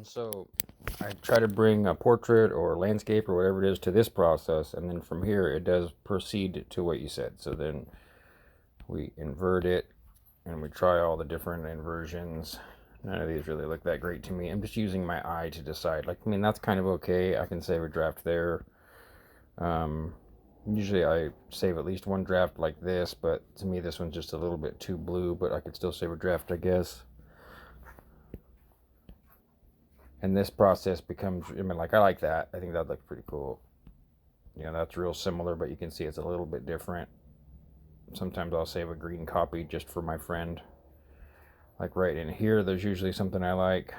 So I try to bring a portrait or landscape or whatever it is to this process, and then from here it does proceed to what you said. So then we invert it and we try all the different inversions. None of these really look that great to me. I'm just using my eye to decide. Like, I mean, that's kind of okay. I can save a draft there. Um, Usually I save at least one draft like this, but to me this one's just a little bit too blue, but I could still save a draft, I guess. And this process becomes, I mean, like, I like that. I think that looks pretty cool. You know, that's real similar, but you can see it's a little bit different. Sometimes I'll save a green copy just for my friend. Like right in here, there's usually something I like.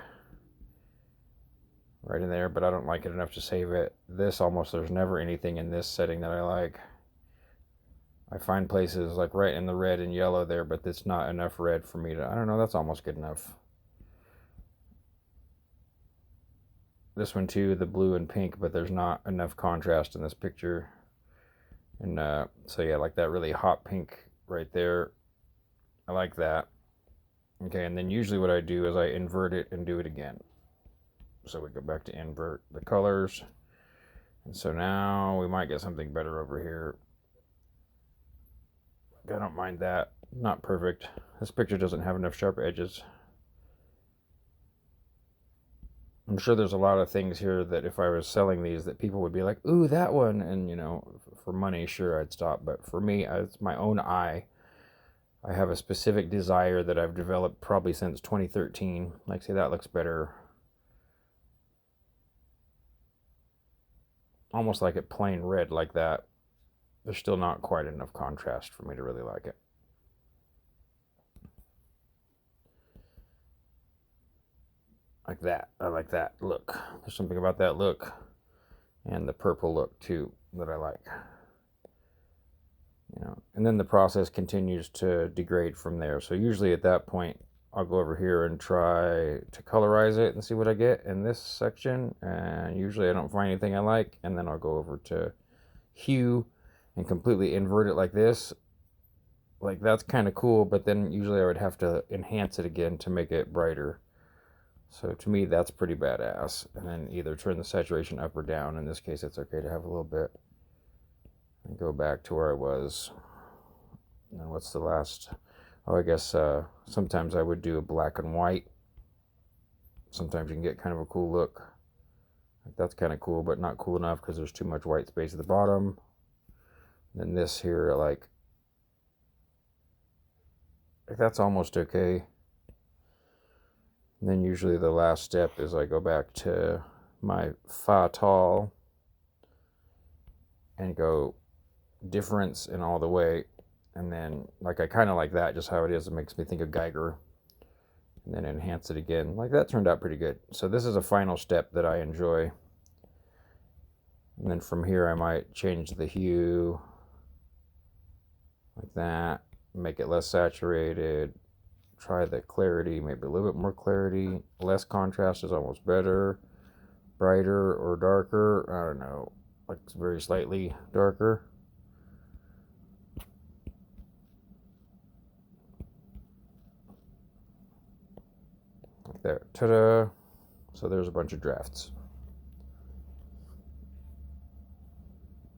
Right in there, but I don't like it enough to save it. This almost, there's never anything in this setting that I like. I find places like right in the red and yellow there, but it's not enough red for me to, I don't know, that's almost good enough. This one too, the blue and pink, but there's not enough contrast in this picture. And so yeah, like that really hot pink right there. I like that. Okay, and then usually what I do is I invert it and do it again. So we go back to invert the colors. And so now we might get something better over here. I don't mind that. Not perfect. This picture doesn't have enough sharp edges. I'm sure there's a lot of things here that if I was selling these that people would be like, ooh, that one. And, you know, for money, sure, I'd stop. But for me, it's my own eye. I have a specific desire that I've developed probably since 2013. Like, say, that looks better. Almost like it plain red like that. There's still not quite enough contrast for me to really like it. Like that. I like that look. There's something about that look and the purple look too that I like. You know, and then the process continues to degrade from there. So usually at that point, I'll go over here and try to colorize it and see what I get in this section. And usually I don't find anything I like. And then I'll go over to hue and completely invert it like this. Like, that's kind of cool, but then usually I would have to enhance it again to make it brighter. So to me, that's pretty badass. And then either turn the saturation up or down. In this case, it's okay to have a little bit. And go back to where I was. And what's the last? Oh, I guess sometimes I would do a black and white. Sometimes you can get kind of a cool look. Like, that's kind of cool, but not cool enough because there's too much white space at the bottom. And then this here, like that's almost okay. And then usually the last step is I go back to my Fatal and go difference in all the way. And then, like, I kind of like that, just how it is. It makes me think of Geiger. And then enhance it again. Like, that turned out pretty good. So this is a final step that I enjoy. And then from here I might change the hue like that, make it less saturated, try the clarity, maybe a little bit more clarity. Less contrast is almost better. Brighter or darker, I don't know, like very slightly darker. Like there, ta-da. So there's a bunch of drafts.